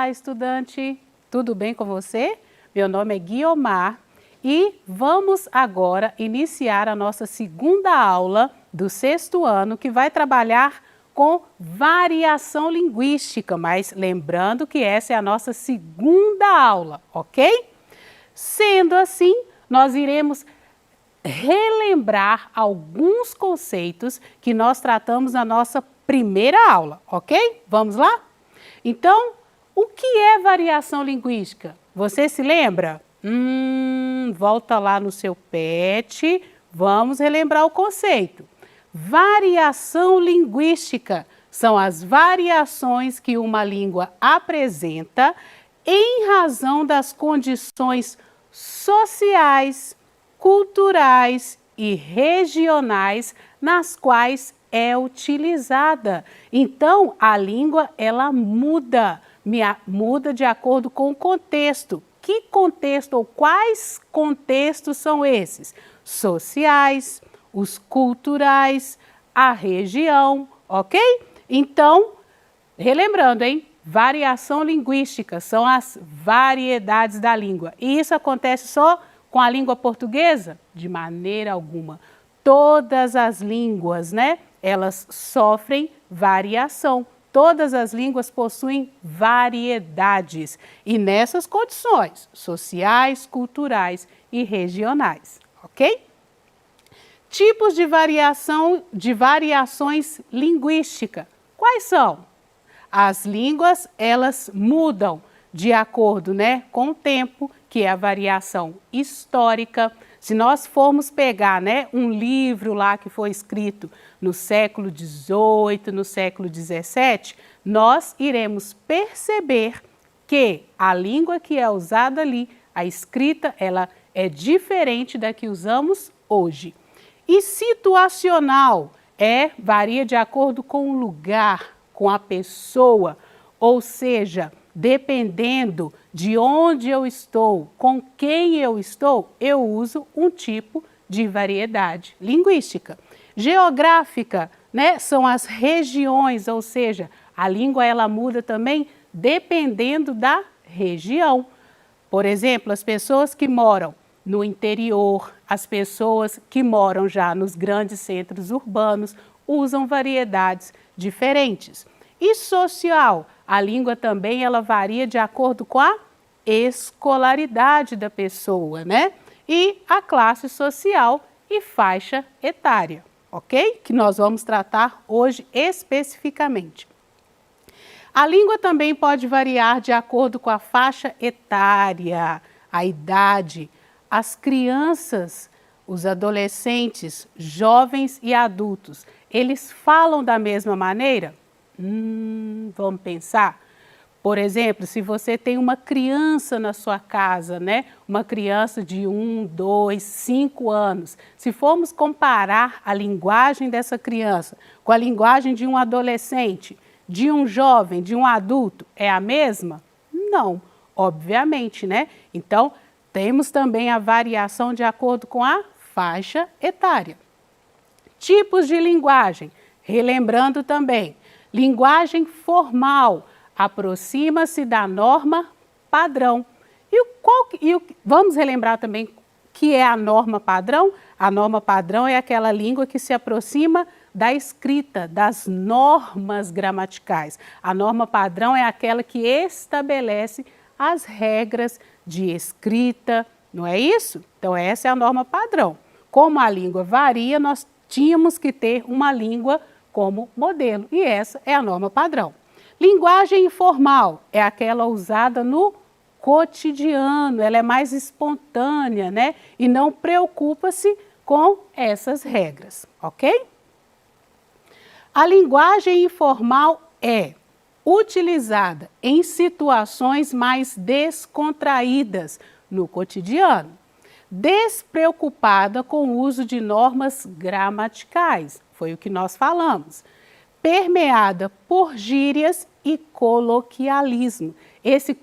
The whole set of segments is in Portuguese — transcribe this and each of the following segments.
Olá, estudante! Tudo bem com você? Meu nome é Guiomar e vamos agora iniciar a nossa segunda aula do sexto ano, que vai trabalhar com variação linguística, mas lembrando que essa é a nossa segunda aula, ok? Sendo assim, nós iremos relembrar alguns conceitos que nós tratamos na nossa primeira aula, ok? Vamos lá? Então, o que é variação linguística? Você se lembra? Volta lá no seu PET, vamos relembrar o conceito. Variação linguística são as variações que uma língua apresenta em razão das condições sociais, culturais e regionais nas quais é utilizada. Então, a língua, ela muda de acordo com o contexto. Que contexto ou quais contextos são esses? Sociais, os culturais, a região, ok? Então, relembrando, hein? Variação linguística são as variedades da língua. E isso acontece só com a língua portuguesa? De maneira alguma. Todas as línguas, né? Elas sofrem variação. Todas as línguas possuem variedades. E nessas condições sociais, culturais e regionais, ok? Tipos de variações linguísticas. Quais são? As línguas, elas mudam de acordo, né, com o tempo, que é a variação histórica. Se nós formos pegar, né, um livro lá que foi escrito no século XVIII, no século XVII, nós iremos perceber que a língua que é usada ali, a escrita, ela é diferente da que usamos hoje. E situacional varia de acordo com o lugar, com a pessoa, ou seja, dependendo de onde eu estou, com quem eu estou, eu uso um tipo de variedade linguística. Geográfica, né, são as regiões, ou seja, a língua ela muda também dependendo da região. Por exemplo, as pessoas que moram no interior, as pessoas que moram já nos grandes centros urbanos usam variedades diferentes. E social, a língua também ela varia de acordo com a escolaridade da pessoa, né? E a classe social e faixa etária, ok? Que nós vamos tratar hoje especificamente. A língua também pode variar de acordo com a faixa etária, a idade. As crianças, os adolescentes, jovens e adultos, eles falam da mesma maneira? Vamos pensar. Por exemplo, se você tem uma criança na sua casa, né? Uma criança de 1, 2, 5 anos. Se formos comparar a linguagem dessa criança com a linguagem de um adolescente, de um jovem, de um adulto, é a mesma? Não, obviamente, né? Então, temos também a variação de acordo com a faixa etária. Tipos de linguagem, relembrando também, linguagem formal, aproxima-se da norma padrão. Vamos relembrar também que é a norma padrão? A norma padrão é aquela língua que se aproxima da escrita, das normas gramaticais. A norma padrão é aquela que estabelece as regras de escrita, não é isso? Então, essa é a norma padrão. Como a língua varia, nós tínhamos que ter uma língua como modelo, e essa é a norma padrão. Linguagem informal é aquela usada no cotidiano, ela é mais espontânea, né? E não preocupa-se com essas regras, ok? A linguagem informal é utilizada em situações mais descontraídas no cotidiano, despreocupada com o uso de normas gramaticais, foi o que nós falamos, permeada por gírias e coloquialismo. Esse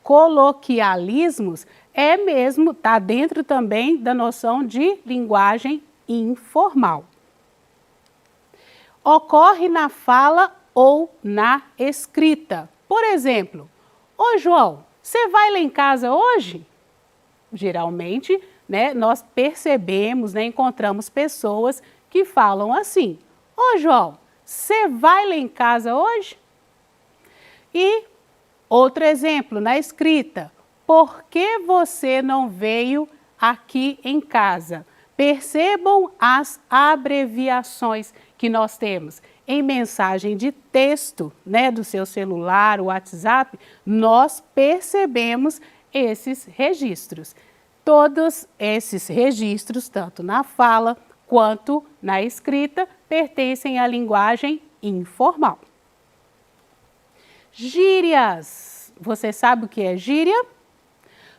coloquialismos está dentro também da noção de linguagem informal. Ocorre na fala ou na escrita. Por exemplo, ô João, você vai lá em casa hoje? Geralmente, né, nós percebemos, né, encontramos pessoas que falam assim, ô João, você vai lá em casa hoje? E outro exemplo, na escrita, por que você não veio aqui em casa? Percebam as abreviações que nós temos. Em mensagem de texto, né, do seu celular, o WhatsApp, nós percebemos esses registros. Todos esses registros, tanto na fala quanto na escrita, pertencem à linguagem informal. Gírias. Você sabe o que é gíria?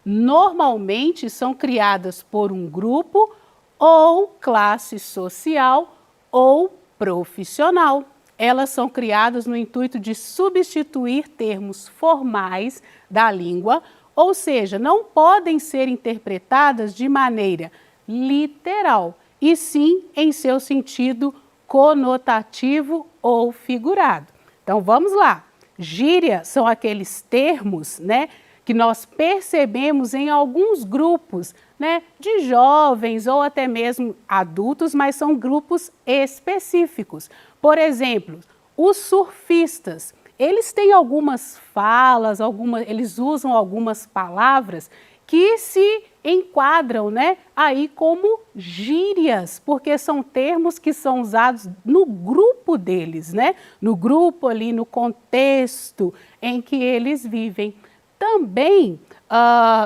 Normalmente são criadas por um grupo ou classe social ou profissional. Elas são criadas no intuito de substituir termos formais da língua, ou seja, não podem ser interpretadas de maneira literal, e sim em seu sentido conotativo ou figurado. Então vamos lá. Gíria são aqueles termos, né, que nós percebemos em alguns grupos, né, de jovens ou até mesmo adultos, mas são grupos específicos. Por exemplo, os surfistas, eles têm algumas falas, eles usam algumas palavras que se enquadram, né, aí como gírias, porque são termos que são usados no grupo deles, né, no grupo ali, no contexto em que eles vivem. Também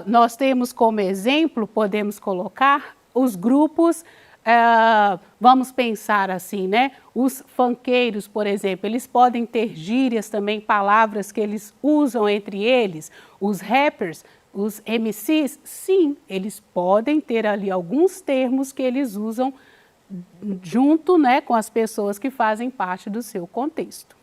nós temos como exemplo, podemos colocar os grupos, vamos pensar assim, né? Os funkeiros, por exemplo, eles podem ter gírias também, palavras que eles usam entre eles. Os rappers, os MCs, sim, eles podem ter ali alguns termos que eles usam junto, né, com as pessoas que fazem parte do seu contexto.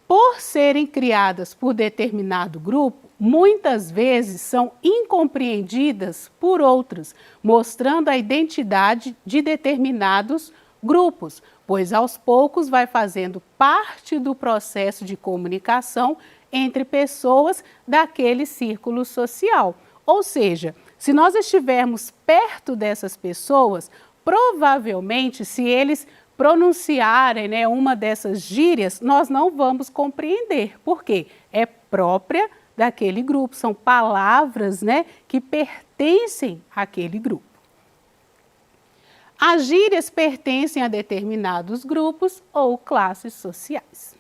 Por serem criadas por determinado grupo, muitas vezes são incompreendidas por outros, mostrando a identidade de determinados grupos, pois aos poucos vai fazendo parte do processo de comunicação entre pessoas daquele círculo social. Ou seja, se nós estivermos perto dessas pessoas, provavelmente, se eles pronunciarem, né, uma dessas gírias, nós não vamos compreender. Por quê? É própria daquele grupo, são palavras, né, que pertencem àquele grupo. As gírias pertencem a determinados grupos ou classes sociais.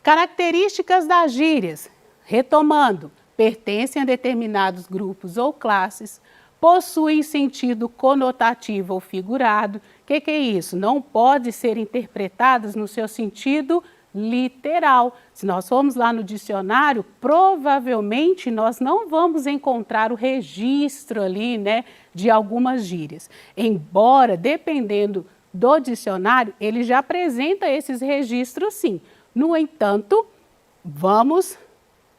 Características das gírias, retomando, pertencem a determinados grupos ou classes, possuem sentido conotativo ou figurado. O que é isso? Não pode ser interpretadas no seu sentido literal. Se nós formos lá no dicionário, provavelmente nós não vamos encontrar o registro ali, né, de algumas gírias. Embora, dependendo do dicionário, ele já apresenta esses registros sim. No entanto, vamos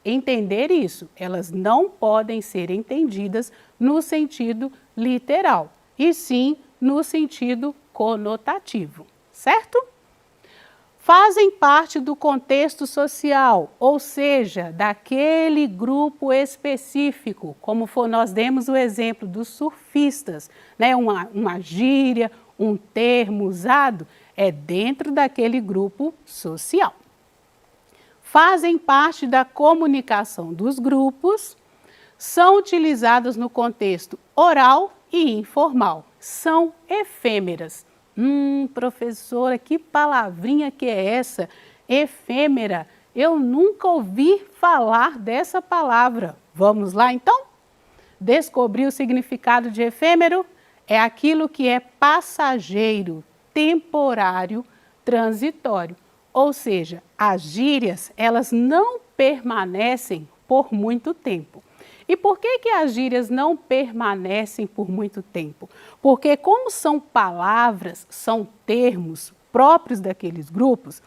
entender isso. Elas não podem ser entendidas no sentido literal, e sim no sentido conotativo, certo? Fazem parte do contexto social, ou seja, daquele grupo específico, como nós demos o exemplo dos surfistas, né? Uma gíria, um termo usado, é dentro daquele grupo social. Fazem parte da comunicação dos grupos, são utilizadas no contexto oral e informal, são efêmeras. Professora, que palavrinha que é essa? Efêmera. Eu nunca ouvi falar dessa palavra. Vamos lá então? Descobrir o significado de efêmero? É aquilo que é passageiro, temporário, transitório. Ou seja, as gírias, elas não permanecem por muito tempo. E por que as gírias não permanecem por muito tempo? Porque como são palavras, são termos próprios daqueles grupos,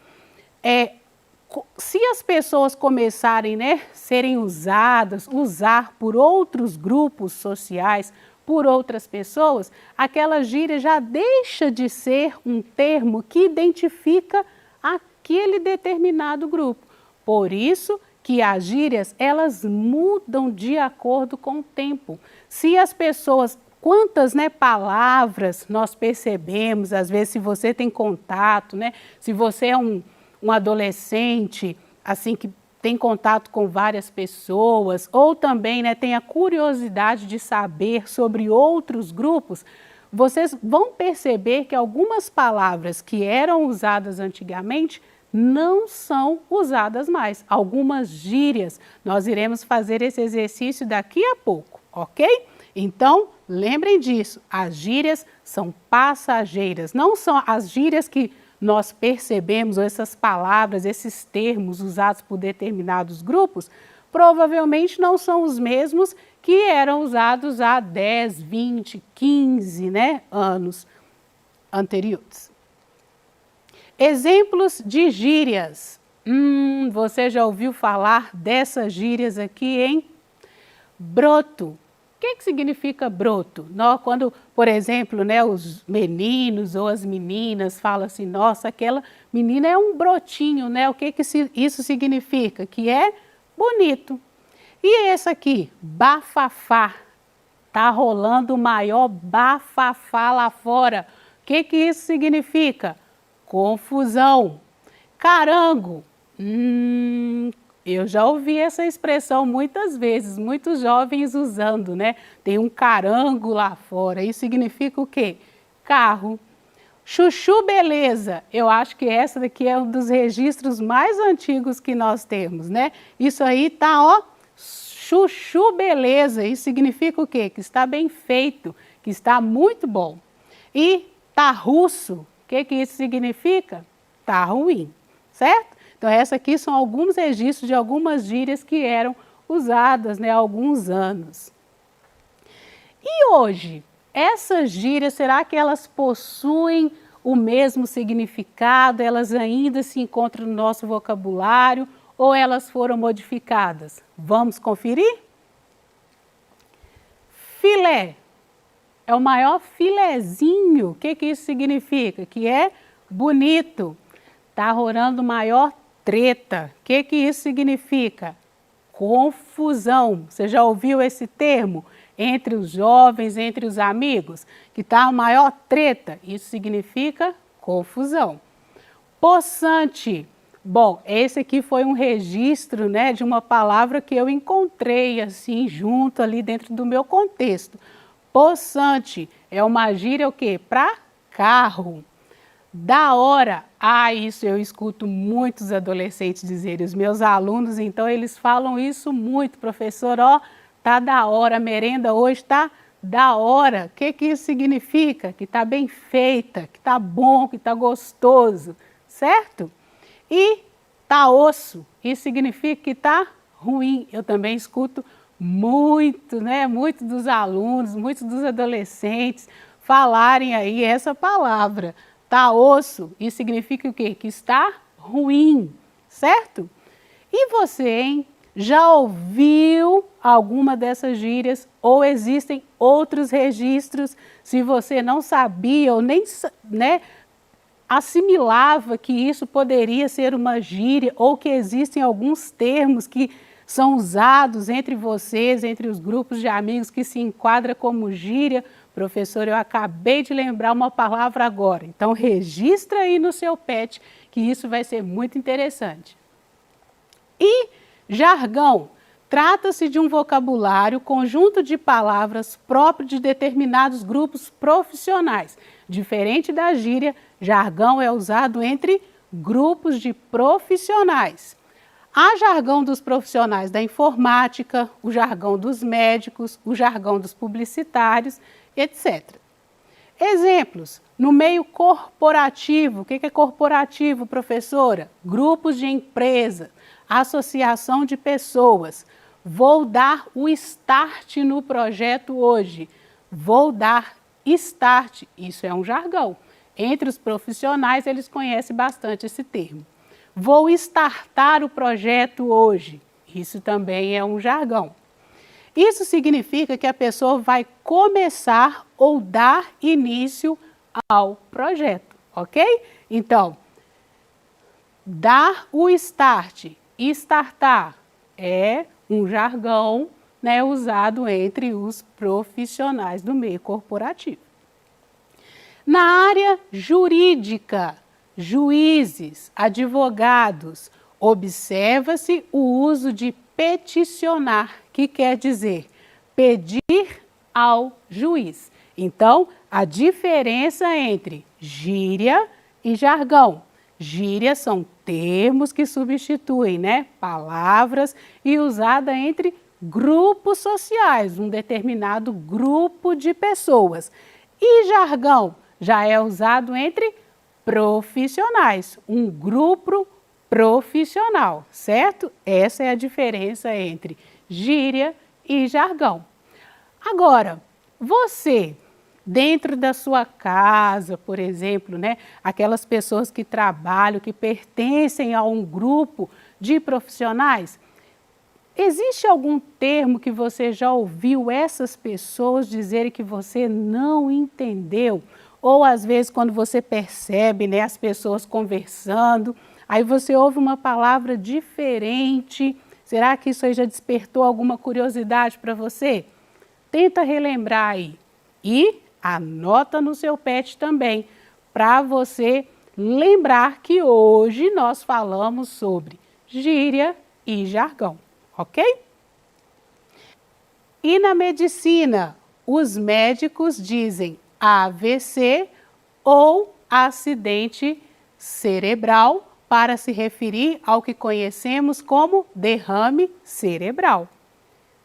se as pessoas começarem, né, serem usar por outros grupos sociais, por outras pessoas, aquela gíria já deixa de ser um termo que identifica aquele determinado grupo. Por isso que as gírias, elas mudam de acordo com o tempo. Se as pessoas, quantas palavras nós percebemos, às vezes se você tem contato, se você é um adolescente, assim, que tem contato com várias pessoas, ou também tem a curiosidade de saber sobre outros grupos, vocês vão perceber que algumas palavras que eram usadas antigamente não são usadas mais. Algumas gírias, nós iremos fazer esse exercício daqui a pouco, ok? Então, lembrem disso, as gírias são passageiras, não são as gírias que nós percebemos, ou essas palavras, esses termos usados por determinados grupos, provavelmente não são os mesmos que eram usados há 10, 20, 15 anos anteriores. Exemplos de gírias. Você já ouviu falar dessas gírias aqui, hein? Broto. O que significa broto? Quando, por exemplo, os meninos ou as meninas falam assim, nossa, aquela menina é um brotinho, O que isso significa? Que é bonito. E esse aqui, bafafá. Tá rolando o maior bafafá lá fora. O que isso significa? Confusão. Carango. Eu já ouvi essa expressão muitas vezes, muitos jovens usando, Tem um carango lá fora. Isso significa o quê? Carro. Chuchu beleza. Eu acho que essa daqui é um dos registros mais antigos que nós temos, Isso aí tá, ó, chuchu beleza. Isso significa o quê? Que está bem feito, que está muito bom. E tá russo. O que isso significa? Tá ruim, certo? Então, essas aqui são alguns registros de algumas gírias que eram usadas há alguns anos. E hoje, essas gírias, será que elas possuem o mesmo significado? Elas ainda se encontram no nosso vocabulário ou elas foram modificadas? Vamos conferir? Filé. É o maior filezinho. O que isso significa? Que é bonito. Tá rolando maior treta. O que isso significa? Confusão. Você já ouviu esse termo? Entre os jovens, entre os amigos, que tá a maior treta. Isso significa confusão. Possante. Bom, esse aqui foi um registro, de uma palavra que eu encontrei assim junto ali dentro do meu contexto. Possante é uma gíria o quê? Para carro. Da hora. Isso eu escuto muitos adolescentes dizerem. Os meus alunos, então, eles falam isso muito. Professor, tá da hora, a merenda hoje tá da hora. O que isso significa? Que tá bem feita, que tá bom, que tá gostoso, certo? E tá osso. Isso significa que tá ruim. Eu também escuto muito, muitos dos alunos, muitos dos adolescentes falarem aí essa palavra. Tá osso, isso significa o quê? Que está ruim, certo? E você, hein? Já ouviu alguma dessas gírias ou existem outros registros? Se você não sabia ou nem assimilava que isso poderia ser uma gíria ou que existem alguns termos que são usados entre vocês, entre os grupos de amigos que se enquadra como gíria. Professor, eu acabei de lembrar uma palavra agora. Então, registra aí no seu PET que isso vai ser muito interessante. E jargão. Trata-se de um vocabulário, conjunto de palavras próprio de determinados grupos profissionais. Diferente da gíria, jargão é usado entre grupos de profissionais. Há jargão dos profissionais da informática, o jargão dos médicos, o jargão dos publicitários, etc. Exemplos, no meio corporativo. O que é corporativo, professora? Grupos de empresa, associação de pessoas. Vou dar o start no projeto hoje. Vou dar start. Isso é um jargão. Entre os profissionais, eles conhecem bastante esse termo. Vou startar o projeto hoje. Isso também é um jargão. Isso significa que a pessoa vai começar ou dar início ao projeto, ok? Então, dar o start, startar, é um jargão, né, usado entre os profissionais do meio corporativo. Na área jurídica, juízes, advogados, observa-se o uso de peticionar, que quer dizer pedir ao juiz. Então, a diferença entre gíria e jargão. Gírias são termos que substituem, né, palavras e usada entre grupos sociais, um determinado grupo de pessoas. E jargão já é usado entre profissionais, um grupo profissional, certo? Essa é a diferença entre gíria e jargão. Agora, você, dentro da sua casa, por exemplo, né, aquelas pessoas que trabalham, que pertencem a um grupo de profissionais, existe algum termo que você já ouviu essas pessoas dizerem que você não entendeu? Ou às vezes quando você percebe, né, as pessoas conversando, aí você ouve uma palavra diferente, será que isso aí já despertou alguma curiosidade para você? Tenta relembrar aí e anota no seu pet também, para você lembrar que hoje nós falamos sobre gíria e jargão, ok? E na medicina, os médicos dizem AVC ou acidente cerebral para se referir ao que conhecemos como derrame cerebral.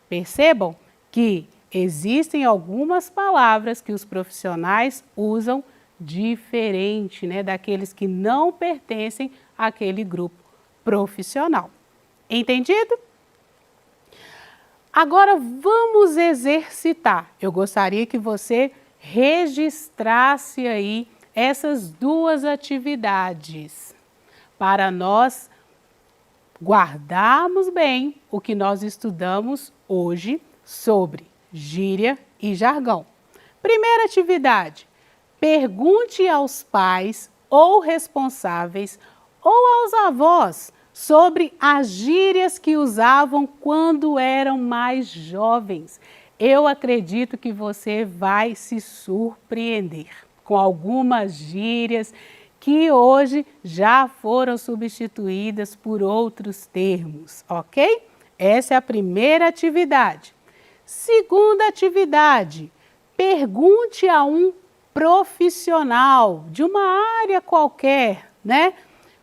Percebam que existem algumas palavras que os profissionais usam diferente, né, daqueles que não pertencem àquele grupo profissional. Entendido? Agora vamos exercitar. Eu gostaria que você registrasse aí essas duas atividades para nós guardarmos bem o que nós estudamos hoje sobre gíria e jargão. Primeira atividade, pergunte aos pais ou responsáveis ou aos avós sobre as gírias que usavam quando eram mais jovens. Eu acredito que você vai se surpreender com algumas gírias que hoje já foram substituídas por outros termos, ok? Essa é a primeira atividade. Segunda atividade, pergunte a um profissional de uma área qualquer, né?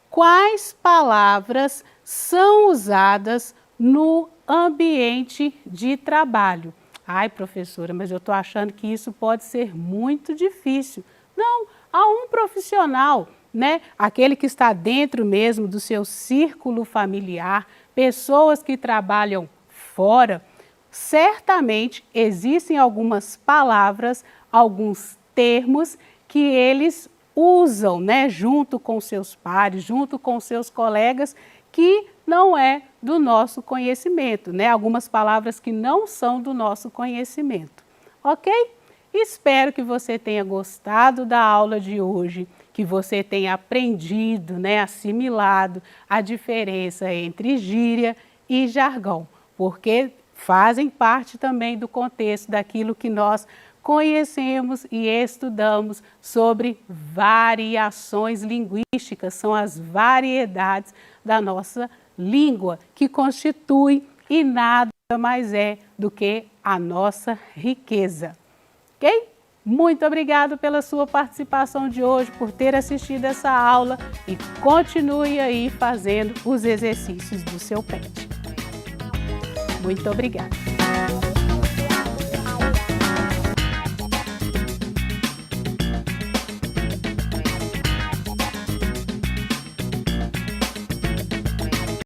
Quais palavras são usadas no ambiente de trabalho? Ai, professora, mas eu estou achando que isso pode ser muito difícil. Não, há um profissional, né? Aquele que está dentro mesmo do seu círculo familiar, pessoas que trabalham fora, certamente existem algumas palavras, alguns termos que eles usam, né, junto com seus pares, junto com seus colegas, que não é do nosso conhecimento, né? Algumas palavras que não são do nosso conhecimento, ok? Espero que você tenha gostado da aula de hoje, que você tenha aprendido, né, assimilado a diferença entre gíria e jargão, porque fazem parte também do contexto daquilo que nós conhecemos e estudamos sobre variações linguísticas, são as variedades da nossa língua, que constitui e nada mais é do que a nossa riqueza. Ok? Muito obrigado pela sua participação de hoje, por ter assistido essa aula e continue aí fazendo os exercícios do seu pet. Muito obrigada.